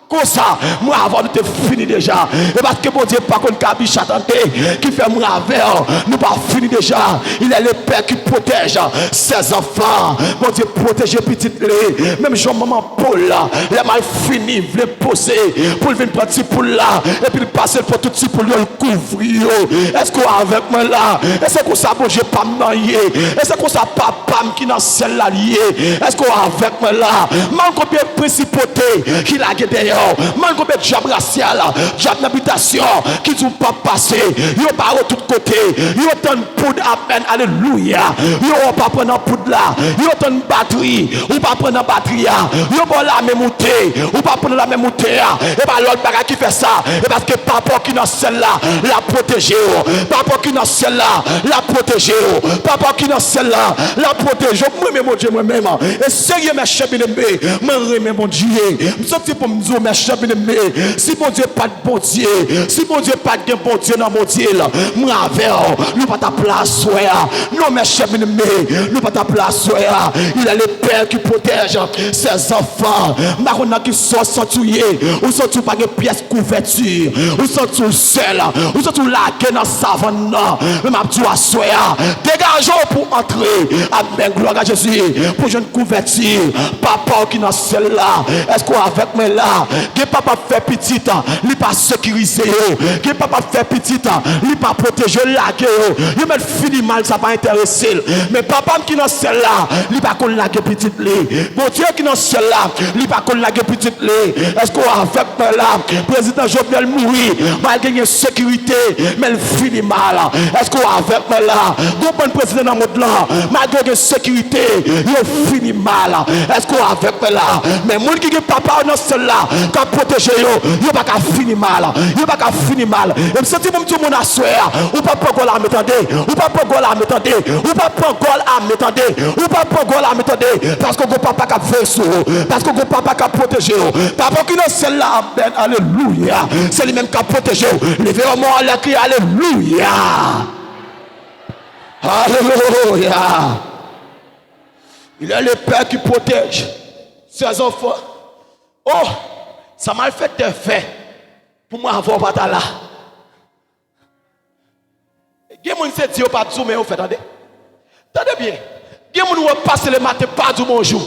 comme ça, moi avant nous te fini déjà. Et parce que mon Dieu pas contre cabicha tenté qui fait moi avec nous pas fini déjà. Il est le Père qui protège ses enfants. Mon Dieu protège petit les. Même Jean maman Paul là, il a mal fini, il voulait poser pour venir prendre petit poule là et puis passer pour tout petit pour le couvrir. Est-ce qu'on avec moi là? Est-ce qu'on ça bon j'ai pas manié? Est-ce qu'on ça papa qui dans ciel là lié? Est-ce qu'on avec moi là? Man combien principauté qu'il a derrière man comme diable racial, diable d'habitation, qui ne pas passer, yo pas de tout côté, yo ton poudre à peine, alléluia, yo pas prendre poudre là, yo ton batterie, ou pas prendre batterie, yo pas la même montée, ou pas prendre la même montée, et pas l'autre bagage qui fait ça, et parce que papa qui dans celle-là, la protéger, papa qui dans celle-là, la protéger, papa qui dans celle-là, la protéger, moi-même, mon Dieu, moi-même, et sérieux, mes chers bien-aimés, moi, mon Dieu, je suis pour me dire, mes chers bien-aimés, si mon Dieu pas de bon Dieu, si mon Dieu pas de bon Dieu dans mon Dieu, moi avec, nous pas ta place, non, mes chers bien-aimés, nous pas ta place, il est le Père qui protège ses enfants, maronna qui sont tués, ou sont tous pas de pièces couverture, ou sont tous seuls, ou sont tous laqués dans savane, mais ma Dieu à soi, dégageons pour entrer, amen, gloire à Jésus, pour une couverture, papa qui dans celle-là, est-ce qu'on avec moi là, que papa fait petit, il pas sécurisé, que papa fait petit, il pas protégé, lagué, il met fini mal, ça pas intéressé, mais papa qui dans celle-là, il pas qu'on lagué petit, bon Dieu qui dans celle-là, il pas qu'on lagué petit, est-ce qu'on avec moi là, président Jovenel mourir, malgré une sécurité, mais il finit mal, est-ce qu'on avec moi là, bon président dans le monde là, malgré une sécurité, il finit mal, est-ce qu'on avec moi là, mais moun qui papa dans celle-là, qui a protégé yo pas qu'à finir mal, yo pas qu'à finir mal, et me senti mon tout mon assoir, ou pas prendre la m'étendez, ou pas prendre la m'étendez, ou pas prendre la m'étendez, ou pas prendre la m'étendez, parce que papa qui a fait ça, parce que papa qui a protégé, papa qui dans celle-là, amen, alléluia, c'est lui même qui a protégé, levez-moi à la cri, alléluia, alléluia, il est le Père qui protège ses enfants. Oh, ça m'a fait des faits pour moi avoir bataille là. Il y a des gens qui disent pas du mais vous faites attendez. Attendez bien. Il y a des gens qui passent le matin pas du bonjour.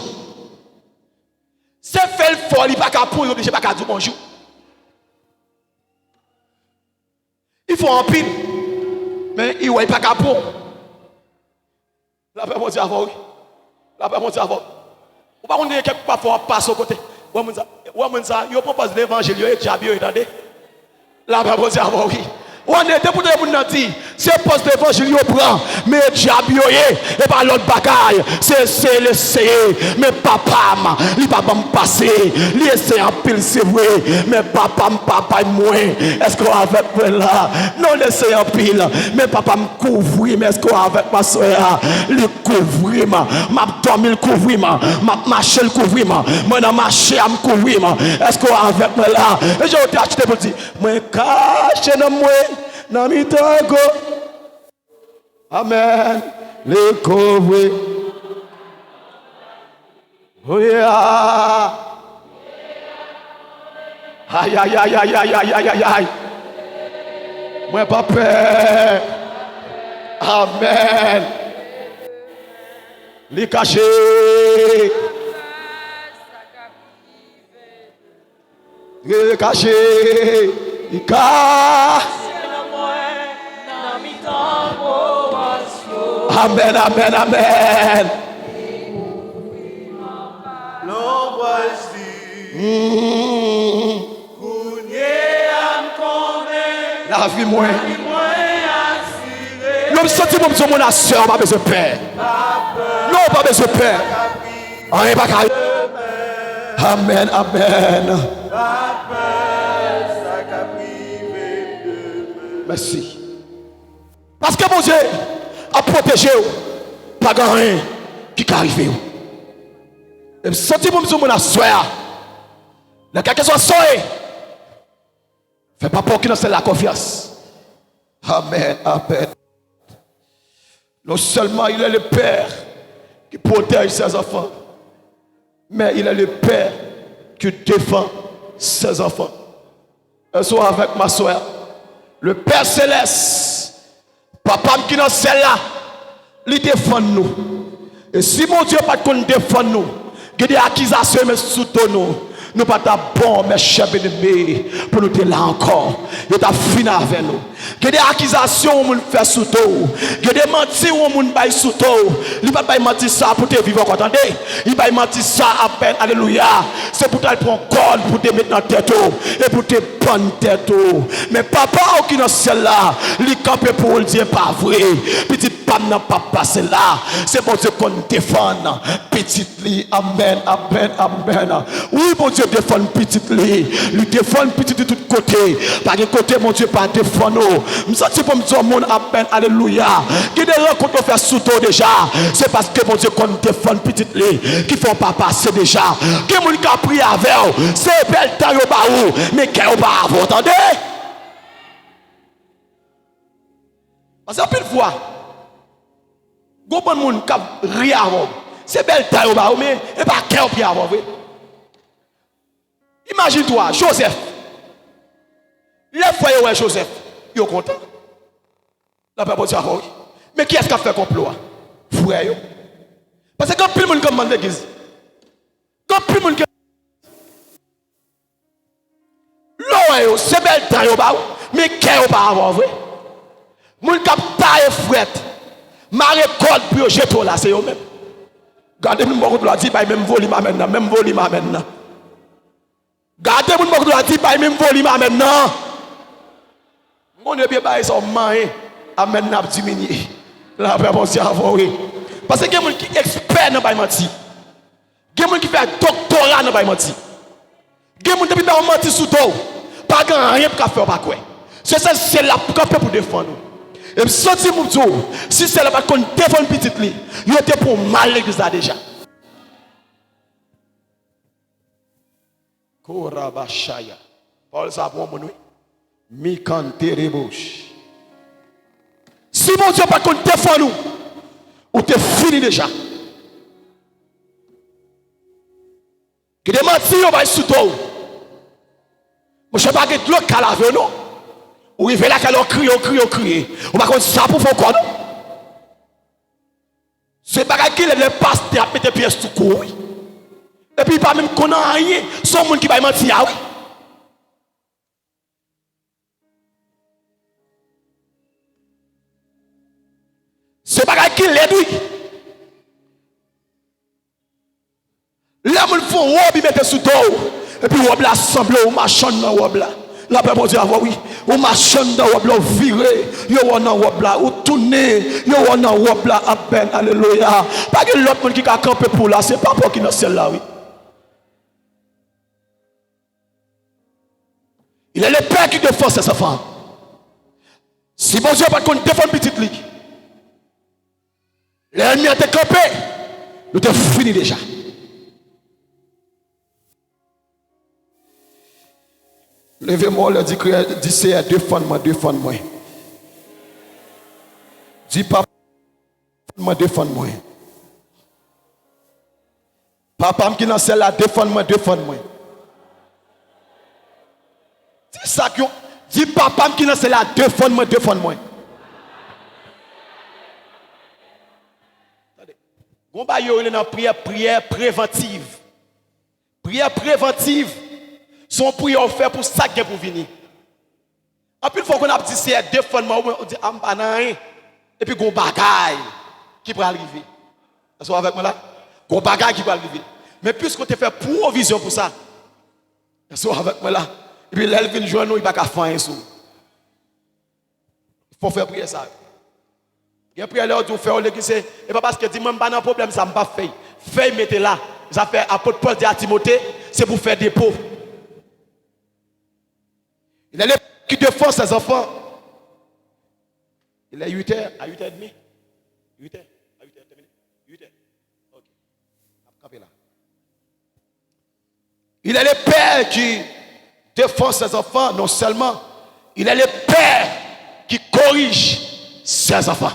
C'est fait le fort, il pas qu'à pour obligé pas qu'à dire bonjour. Il faut en pile. Mais il ne pas qu'à pour. La paix mon Dieu avant oui. La paix mon Dieu avant. Ou pas qu'on dit quelque part faut passer au côté. Ouais mon ça, yo propose l'évangile yo et diable attendez. La paix mon Dieu avant oui. On est pour nous dire, c'est poste l'évangile yo prend, mais diable yo et pas l'autre bagaille, c'est l'essayer, mais papa il pas me passer, il essaie en pile c'est vrai, mais papa moi, est-ce qu'on avec moi là, non l'essaie en pile, mais papa me couvrir, mais est-ce qu'on avec ma soeur, il couvrir ma dormir couvrir ma marcher le couvrir moi dans marcher à me couvrir, est-ce qu'on avec moi là, et j'ai acheté pour dire, moi caché dans moi Namitago, amen, le couvre, oh yeah, aïe aïe aïe aïe aïe aïe aïe aïe aïe, moi pas peur, amen, les cacher, les cacher, les cacher. Amen, amen, amen. La vie moi. L'homme senti mon nation, pas besoin de peur. Non, pas besoin de peur. Rien pas carré. Amen, amen. Merci. Parce que mon Dieu a protégé, pas rien qui arrive. Et senti mon assoir. Le quelque soit soé. Fais pas pour qu'il nous la confiance. Amen, amen. Non seulement il est le Père qui protège ses enfants, mais il est le Père qui défend ses enfants. Un soir avec ma soeur, le Père Céleste, papa qui dans celle-là, il défend nous. Et si mon Dieu pas qu'on défend nous, que des accusations mais sous nous. Nous pas ta bon, mes chers bien-aimés, pour nous dire là encore. Il t'a fini avec nous. Il y a des accusations où on fait sous toi. Il y a des mentir où on baille sous toi. Il va pas mentir ça pour te vivre, attendez. Il va mentir ça à peine, alléluia. C'est pour te prendre corde pour te mettre dans la tête et pour te prendre tête. Mais papa qui est dans celle-là, il campe pour le dire pas vrai. Petite femme n'a pas passé là. C'est pour Dieu qu'on défend. Petite lit, amen, amen, amen. Oui, mon Dieu défend petite lit. Lui défend petite de tous côtés. Par de côté, mon Dieu, pas défendre. Je sens pour me dire, mon amen, alléluia. Qui des rencontres qu'on fait sous toi déjà. C'est parce que mon Dieu qu'on défend petite lit. Qui font pas passer déjà. Qui mon qui a pris avec. C'est belle taille au bas mais qui est au bas, vous entendez? Parce que pile fois, bon monde qui rit avant. C'est belle taille au bas, mais et pas qui est au bas. Imagine-toi, Joseph. Les frères ouais Joseph, ils sont contents. La paix pour oui. Mais qui est-ce qui a fait complot? Frère. Parce que quand plus le monde commande l'église, quand plus le monde l'eau c'est belle taille, mais qui est au bas vrai? Moun qui a taille fret, ma récolte pour jeter là, c'est eux même. Gardez-moi mon de la dit, même volume maintenant, même volume maintenant. Gardez-moi mon de la dit, même volume maintenant. On est bien bail son main amen n'a diminué la prévention avant oui parce que il y a des gens qui expert dans bail menti il y a des gens qui fait doctorat dans bail menti il y a des gens qui depuis menti sous toi pas grand rien pour faire pas quoi c'est la camper pour défendre et me sentir mon Dieu si c'est là pas qu'on défend petite li il était pour mal l'église là déjà korabashaya Paul ça pour mon oui si mon Dieu pas qu'on défend nous, ou t'es fini déjà. Que des mentis on va sous toi. Moi je pas que l'autre calave non. Ou il fait là qu'elle crie. On va comme ça pour faire quoi non? C'est pas qu'il les pasteur à mettre pièces tout court. Et puis pas même qu'on a rien, son monde qui va mentir ah oui. C'est pas qu'il l'aide, oui. Là, il faut robe, mettre sous toi. Et puis, robe là, semble, ou machin dans robe là. La paix, bon Dieu, oui. Ou machin dans robe là, viré. Yo, on a robe là. Ou tourné. Yo, on a robe là, à peine. Alléluia. Pas que l'autre monde qui a campé pour là. C'est pas pour qui dans celle-là, oui. Il est le père qui défend ses enfants. Si bon Dieu, pas qu'on défend petite ligue. L'ennemi a été campé. Nous avons fini déjà. Levez-moi, le dit c'est défendre-moi. Dis papa, défendre-moi. Papa qui est dans celle-là, défendre-moi. Dis ça que dis papa qui est dans celle-là, défendre-moi. On va y aller dans prière préventive. Prière préventive, son prière fait pour ça qui est pour venir. En plus, il faut qu'on a dit c'est défendre-moi, on dit ambanay, et puis on bagaille qui peut arriver. Est-ce avec moi là? On bagaille qui peut arriver. Mais puisqu'on te fait provision pour ça, est-ce avec moi là? Et puis l'elvin joint nous, il va pas faire un sou. Il faut faire prier ça. Et puis alors tu fais l'église et pas parce que dit même pas un problème ça me pas fait. Fait mettez là. Ça fait apôtre Paul dit à Timothée, c'est pour faire des pauvres. Il est là qui défend ses enfants. Il est 8h à 8h30. 8h à 8h terminé. 8h. OK. Campez là. Il est le père qui défend ses enfants non seulement, il est le père qui corrige ses enfants.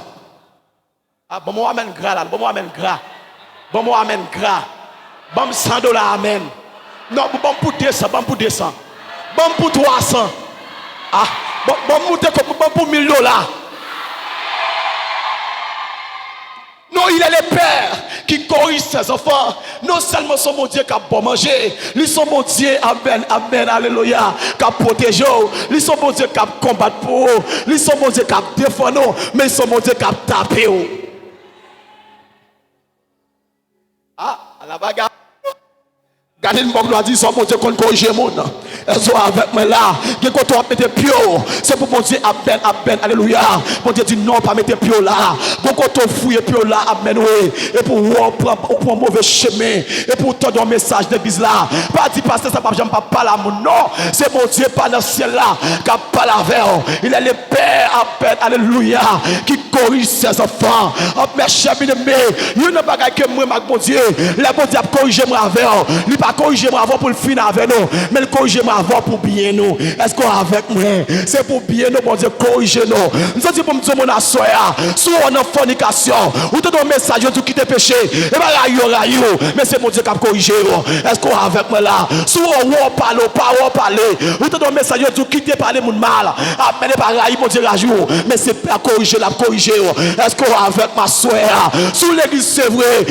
Ah, bon, moi, amène gras là. Bon, moi, amène gras. Bon, moi, amène gras. Bon, $100, amen. Non, bon, pour 200. Bon, pour 200. Bon, pour 300. Ah, bon, pour $1000. Non, il est le père qui corrige ses enfants. Non seulement son mon Dieu qui a bon manger, lui son mon Dieu, amen, amen, alléluia, qui a protégé, lui son mon Dieu qui a combattre pour eux, lui son mon Dieu qui a défendu, mais son mon Dieu qui a tapé. Ah, à la bagarre. Gardez le monde dit son mon Dieu qu'on corrige le monde. Elles sont avec moi là. Quand on mettre pied, c'est pour mon Dieu, amen, amen, alléluia. Mon Dieu dit non, pas mettre pied là. Quand on fouille pied là, amen, oui. Et pour prendre un mauvais chemin. Et pour te donner un message de l'église là. Pas dit pasteur, ça ne pas parler à mon non. C'est mon Dieu par dans le ciel là. Qui parle avec eux. Il est le Père, amen, alléluia. Qui corrige ses enfants. Mes chers bien-aimés, il y a une bagaille que moi, mon Dieu. Le bon Dieu a corrigé moi avec eux. Il pas corriger moi avant pour le finir avec nous, mais le corriger moi avant pour bien nous. Est-ce qu'on est avec moi? C'est pour bien nous, bon Dieu, corriger nous. Nous sommes pour me dire mon assoya, si on est en fornication, ou te donne un message, tu quittes péché, et bien rayo, mais c'est mon Dieu qui a corrigé. Est-ce qu'on est avec moi là? Si on parle, ou te donne un message, tu quittes parler mon mal, mais pas rayo, mon Dieu, rajout, mais c'est pas corriger, la corriger. Est-ce qu'on est avec ma soya? Sous l'église, c'est vrai.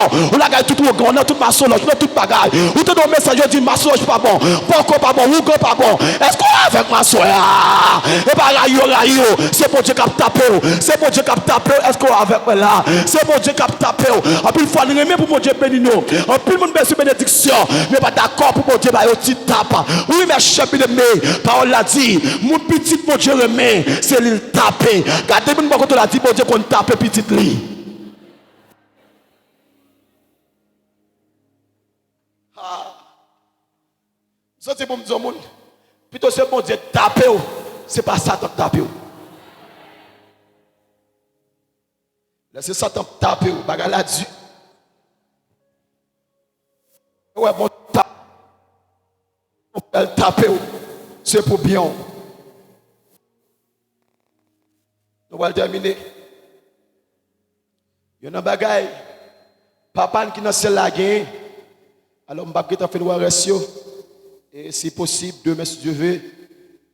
On a gagné tout le monde, on a tout ma soul, on a tout bagaille. Ou te donne un message, dit ma soul pas bon, pourquoi pas bon, ou pas bon. Est-ce qu'on est avec ma soul? Et pas rayo, c'est mon Dieu qui a tapé, c'est mon Dieu qui a tapé. Est-ce qu'on est avec moi là? C'est mon Dieu qui a tapé. En plus, il faut aller pour mon Dieu bénir nous. En plus, mon Dieu bénédiction, mais pas d'accord pour mon Dieu, bah, il tape. Oui, mes chers bien-aimés, parole l'a dit, mon petit mon Dieu remet, c'est lui taper. Regardez, mon Dieu l'a dit, mon Dieu qu'on tape petit lit. Ça c'est pour me dire, plutôt c'est bon Dieu taper, c'est pas Satan taper. Laissez Satan taper, bagarre là-dessus. Ouais, bon taper, c'est pour bien. Nous allons terminer. Il y a un bagaille, papa qui n'a pas la guerre, alors je vais faire le ratio. Et si possible, demain, si Dieu veut,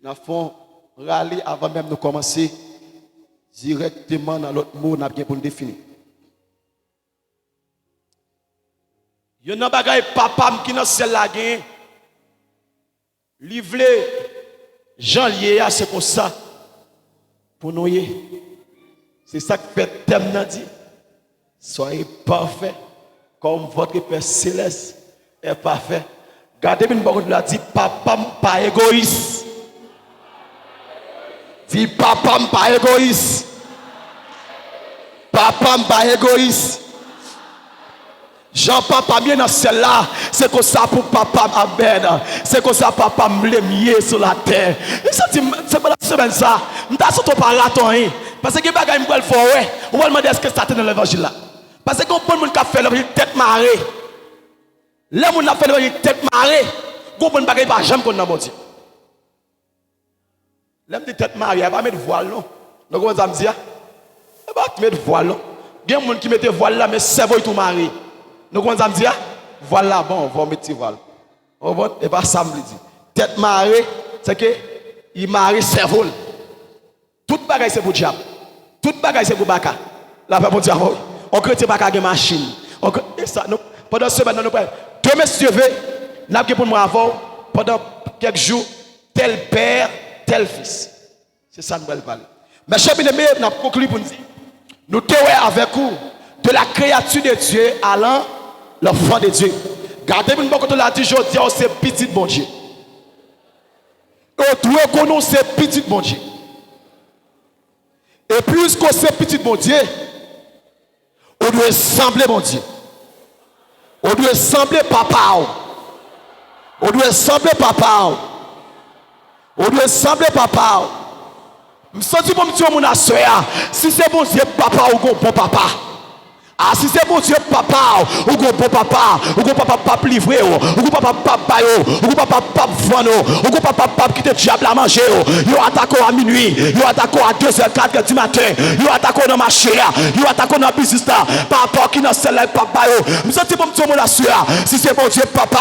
nous allons râler avant même de commencer directement dans l'autre mot, nous avons pour nous définir. Il y a un bagage papa qui n'a pas la guerre. Livre Jean lié à c'est comme ça. Pour nous, c'est ça que fait thème n'a dit. Soyez parfaits comme votre Père céleste est parfait. Gardez bien, beaucoup de la dit, papa pas égoïste. Dis papa pas égoïste. Papa pas égoïste. Jean papa bien dans celle-là, c'est comme ça pour papa amen. C'est comme ça papa me mieux sur la terre. C'est pas la semaine ça. M'ta surtout pas raton hein. Parce que bagay me faire ouais. On va demander est-ce que ça dans l'évangile là. Parce que bon monde qui fait l'évangile tête marée. Là monde a fait l'évangile tête marée. Gon bon bagay pas jamais qu'on dans bon Dieu. L'aime de tête marée, elle va mettre voile non. Donc comment ça me dit? Elle va mettre voile non. Il y a des gens qui mettent voile là mais cerveau tout maré. Donc comment ça me dit? Voilà bon, on va mettre voile. On va et pas ça me dit. Tête marée, c'est que il marée cerveau. Tout bagay c'est pour diable. Tout bagay c'est pour baka. La paix pour dire on crée baka de machine. Et ça nous pendant ce semaine nous prêt. Demain si Dieu veut, n'a pas pour moi avant pendant quelques jours tel père, tel fils. C'est ça nous allons parler. Mais chers bien-aimés, nous avons conclu pour nous dire nous théorisons avec vous de la créature de Dieu allant l'enfant de Dieu. Gardez bien quand on l'a dit, je dis c'est petit bon Dieu. On doit connaître c'est petit bon Dieu. Et puisque c'est petit bon Dieu, on doit sembler bon Dieu. On doit sembler papa. On doit sembler papa. On doit sembler papa. Je me sens pour me dire mon assoya, si c'est bon Dieu papa ou bon papa. Ah, si c'est bon Dieu papa, ou go bon papa, ou go papa papa livré, ou go papa papa ou go papa papa vendre, ou go papa papa qui te diable à manger, yo attaqué à minuit, yo attaqué à 2h 4h du matin, yo attaqué dans marché, yo attaqué dans business là, par rapport qui dans celle papa yo. Me senti pour me dire mon assoya, si c'est bon Dieu papa,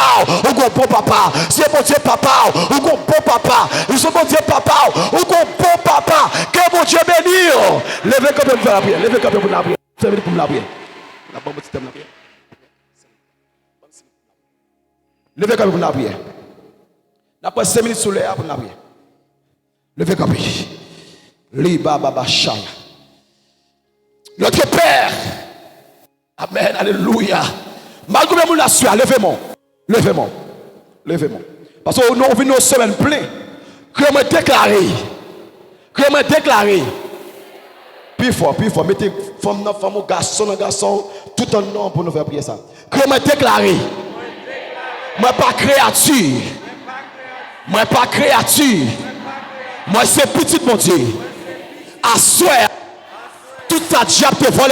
ou go bon papa, si c'est bon Dieu papa, ou go bon papa, si c'est bon Dieu papa, ou go bon papa, que bon Dieu bénisse. Levez comme pour la prière, levez comme pour la prière. Levez pour la prière. La bonne petit thème la prière. Levez comme pour la prière. Après 5 minutes sous l'air pour la prière. Levez comme Liba baba shaya. Notre Père. Amen. Alléluia. Malgré mon nation, levez-moi. Levez-moi. Levez-moi. Parce que nous venons une semaine pleine. Que me déclarer. Que me déclarer. Puis fort. Mettez femme ou garçon, tout un nom pour nous faire prier ça. Que me déclarer. Moi pas créature. Moi pas créature. Moi c'est petit mon Dieu. À soi. Tout ça diable te vole.